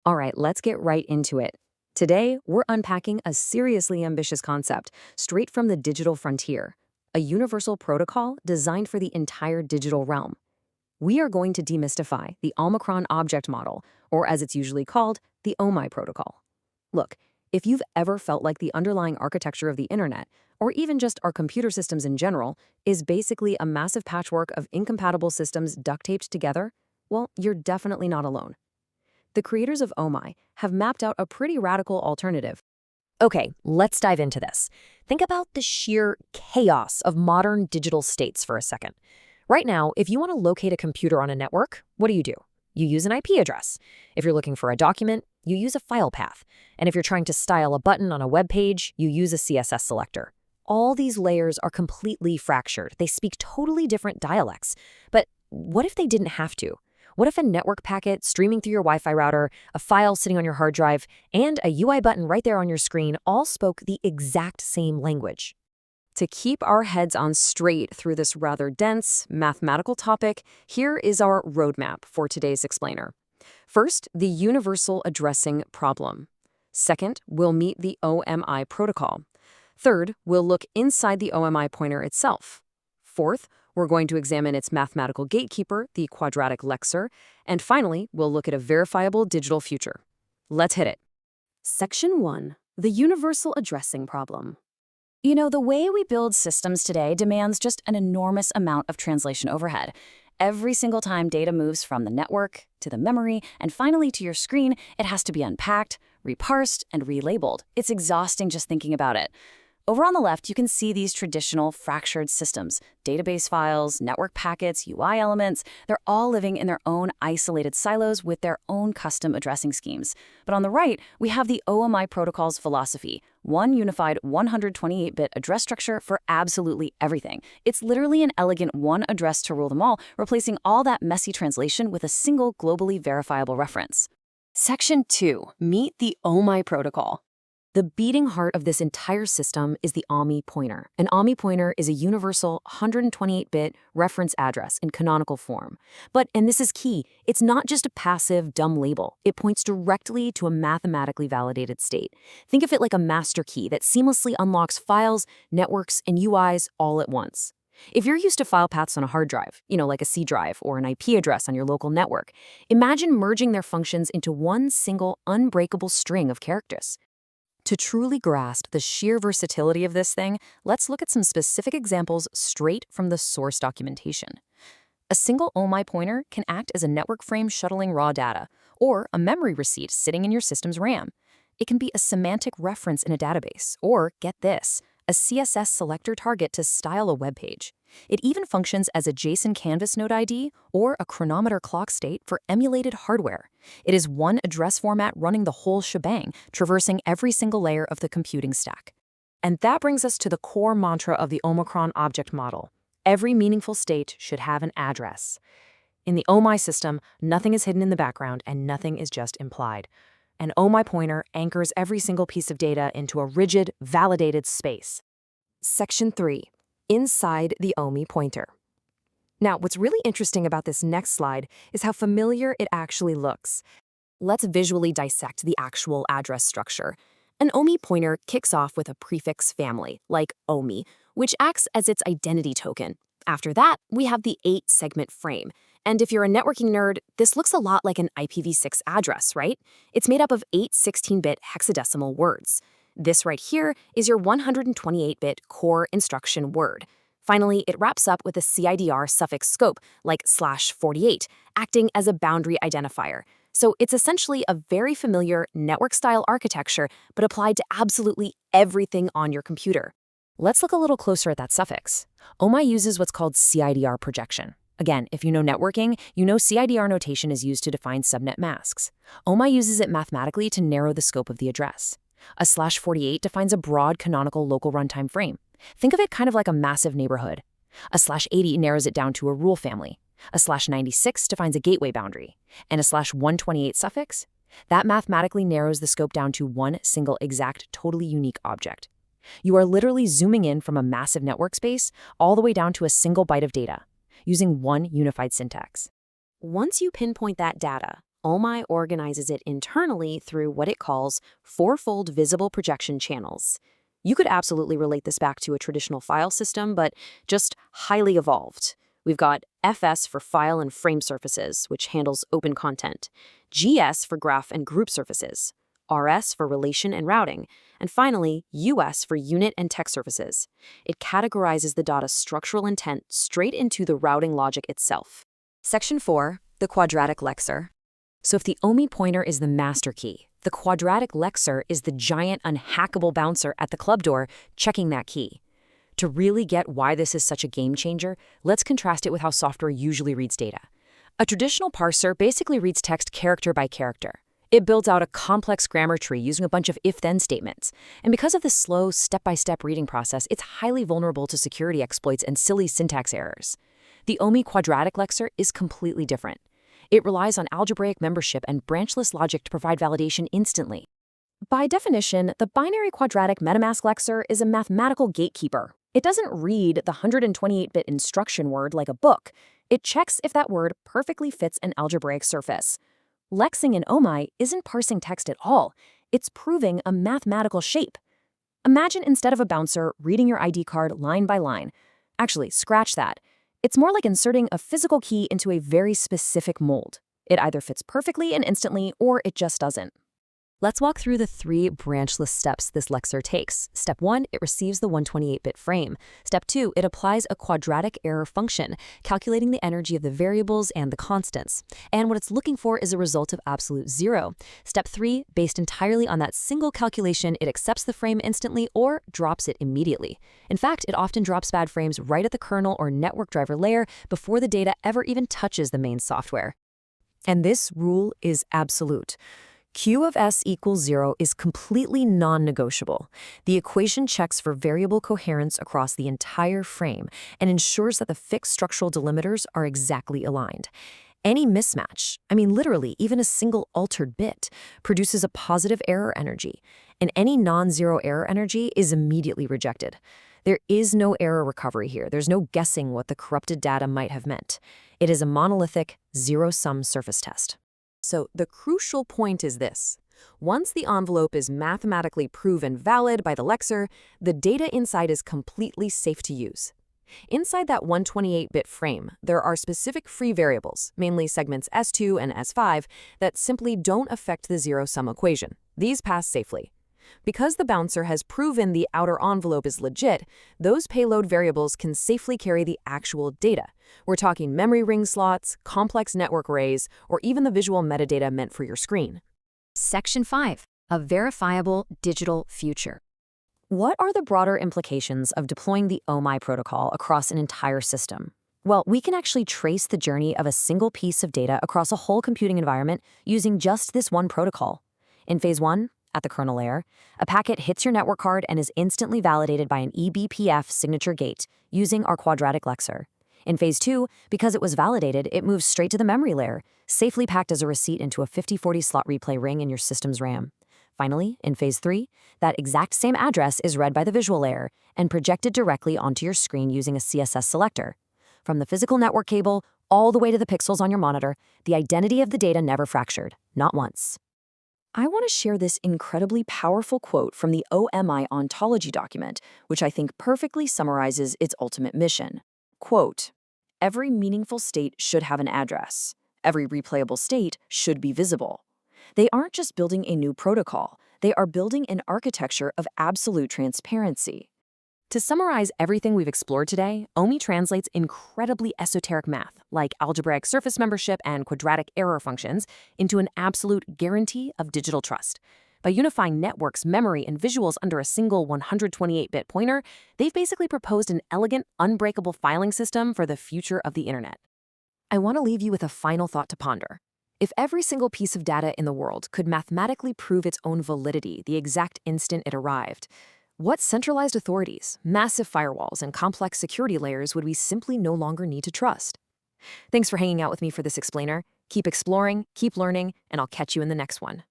All right, let's get right into it. Today, we're unpacking a seriously ambitious concept straight from the digital frontier, a universal protocol designed for the entire digital realm. We are going to demystify the Omicron object model, or as it's usually called, the OMI Protocol. Look, if you've ever felt like the underlying architecture of the internet, or even just our computer systems in general, is basically a massive patchwork of incompatible systems duct taped together, well, you're definitely not alone. The creators of OMI have mapped out a pretty radical alternative. Okay, let's dive into this. Think about the sheer chaos of modern digital states for a second. Right now, if you want to locate a computer on a network, what do? You use an IP address. If you're looking for a document, you use a file path. And if you're trying to style a button on a web page, you use a CSS selector. All these layers are completely fractured. They speak totally different dialects. But what if they didn't have to? What if a network packet streaming through your Wi-Fi router, a file sitting on your hard drive, and a UI button right there on your screen all spoke the exact same language? To keep our heads on straight through this rather dense, mathematical topic, here is our roadmap for today's explainer. First, the universal addressing problem. Second, we'll meet the OMI protocol. Third, we'll look inside the OMI pointer itself. Fourth, we're going to examine its mathematical gatekeeper, the quadratic lexer. And finally, we'll look at a verifiable digital future. Let's hit it. Section 1. The universal addressing problem. You know, the way we build systems today demands just an enormous amount of translation overhead. Every single time data moves from the network to the memory and finally to your screen, it has to be unpacked, reparsed, and relabeled. It's exhausting just thinking about it. Over on the left, you can see these traditional fractured systems, database files, network packets, UI elements. They're all living in their own isolated silos with their own custom addressing schemes. But on the right, we have the OMI protocol's philosophy, one unified 128-bit address structure for absolutely everything. It's literally an elegant one address to rule them all, replacing all that messy translation with a single globally verifiable reference. Section 2. Meet the OMI protocol. The beating heart of this entire system is the OMI pointer. An OMI pointer is a universal 128-bit reference address in canonical form. But, and this is key, it's not just a passive, dumb label. It points directly to a mathematically validated state. Think of it like a master key that seamlessly unlocks files, networks, and UIs all at once. If you're used to file paths on a hard drive, like a C drive or an IP address on your local network, imagine merging their functions into one single unbreakable string of characters. To truly grasp the sheer versatility of this thing, let's look at some specific examples straight from the source documentation. A single OMI pointer can act as a network frame shuttling raw data, or a memory receipt sitting in your system's RAM. It can be a semantic reference in a database, or, get this, a CSS selector target to style a web page. It even functions as a JSON canvas node ID or a chronometer clock state for emulated hardware. It is one address format running the whole shebang, traversing every single layer of the computing stack. And that brings us to the core mantra of the Omicron object model. Every meaningful state should have an address. In the OMI system, nothing is hidden in the background and nothing is just implied. An OMI pointer anchors every single piece of data into a rigid, validated space. Section 3. Inside the OMI pointer. Now, what's really interesting about this next slide is how familiar it actually looks. Let's visually dissect the actual address structure. An OMI pointer kicks off with a prefix family, like OMI, which acts as its identity token. After that, we have the 8-segment frame. And if you're a networking nerd, this looks a lot like an IPv6 address, right? It's made up of 8 16-bit hexadecimal words. This right here is your 128-bit core instruction word. Finally, it wraps up with a CIDR suffix scope, like /48, acting as a boundary identifier. So it's essentially a very familiar network-style architecture, but applied to absolutely everything on your computer. Let's look a little closer at that suffix. OMI uses what's called CIDR projection. Again, if you know networking, you know CIDR notation is used to define subnet masks. OMI uses it mathematically to narrow the scope of the address. A /48 defines a broad canonical local runtime frame. Think of it kind of like a massive neighborhood. A /80 narrows it down to a rule family. A /96 defines a gateway boundary. And a /128 suffix? That mathematically narrows the scope down to one single exact, totally unique object. You are literally zooming in from a massive network space all the way down to a single byte of data, using one unified syntax. Once you pinpoint that data, OMI organizes it internally through what it calls fourfold visible projection channels. You could absolutely relate this back to a traditional file system, but just highly evolved. We've got FS for file and frame surfaces, which handles open content, GS for graph and group surfaces, RS for relation and routing, and finally, US for unit and text surfaces. It categorizes the data's structural intent straight into the routing logic itself. Section 4, the quadratic lexer. So if the OMI pointer is the master key, the quadratic lexer is the giant unhackable bouncer at the club door checking that key. To really get why this is such a game changer, let's contrast it with how software usually reads data. A traditional parser basically reads text character by character. It builds out a complex grammar tree using a bunch of if-then statements. And because of this slow, step-by-step reading process, it's highly vulnerable to security exploits and silly syntax errors. The OMI quadratic lexer is completely different. It relies on algebraic membership and branchless logic to provide validation instantly. By definition, the binary quadratic MetaMask lexer is a mathematical gatekeeper. It doesn't read the 128-bit instruction word like a book. It checks if that word perfectly fits an algebraic surface. Lexing in OMI isn't parsing text at all. It's proving a mathematical shape. Imagine instead of a bouncer reading your ID card line by line. Actually, scratch that. It's more like inserting a physical key into a very specific mold. It either fits perfectly and instantly, or it just doesn't. Let's walk through the 3 branchless steps this lexer takes. Step 1, it receives the 128-bit frame. Step 2, it applies a quadratic error function, calculating the energy of the variables and the constants. And what it's looking for is a result of absolute 0. Step 3, based entirely on that single calculation, it accepts the frame instantly or drops it immediately. In fact, it often drops bad frames right at the kernel or network driver layer before the data ever even touches the main software. And this rule is absolute. Q of S equals 0 is completely non-negotiable. The equation checks for variable coherence across the entire frame and ensures that the fixed structural delimiters are exactly aligned. Any mismatch, literally even a single altered bit, produces a positive error energy, and any non-zero error energy is immediately rejected. There is no error recovery here. There's no guessing what the corrupted data might have meant. It is a monolithic, zero-sum surface test. So the crucial point is this. Once the envelope is mathematically proven valid by the lexer, the data inside is completely safe to use. Inside that 128-bit frame, there are specific free variables, mainly segments S2 and S5, that simply don't affect the zero-sum equation. These pass safely. Because the bouncer has proven the outer envelope is legit, those payload variables can safely carry the actual data. We're talking memory ring slots, complex network arrays, or even the visual metadata meant for your screen. Section 5, a verifiable digital future. What are the broader implications of deploying the OMI protocol across an entire system? Well, we can actually trace the journey of a single piece of data across a whole computing environment using just this one protocol. In phase 1, at the kernel layer, a packet hits your network card and is instantly validated by an eBPF signature gate using our quadratic lexer. In phase 2, because it was validated, it moves straight to the memory layer, safely packed as a receipt into a 5040 slot replay ring in your system's RAM. Finally, in phase 3, that exact same address is read by the visual layer and projected directly onto your screen using a CSS selector. From the physical network cable all the way to the pixels on your monitor, the identity of the data never fractured, not once. I want to share this incredibly powerful quote from the OMI ontology document, which I think perfectly summarizes its ultimate mission. Quote, "Every meaningful state should have an address. Every replayable state should be visible." They aren't just building a new protocol, they are building an architecture of absolute transparency. To summarize everything we've explored today, OMI translates incredibly esoteric math, like algebraic surface membership and quadratic error functions, into an absolute guarantee of digital trust. By unifying networks, memory, and visuals under a single 128-bit pointer, they've basically proposed an elegant, unbreakable filing system for the future of the internet. I want to leave you with a final thought to ponder. If every single piece of data in the world could mathematically prove its own validity the exact instant it arrived, what centralized authorities, massive firewalls, and complex security layers would we simply no longer need to trust? Thanks for hanging out with me for this explainer. Keep exploring, keep learning, and I'll catch you in the next one.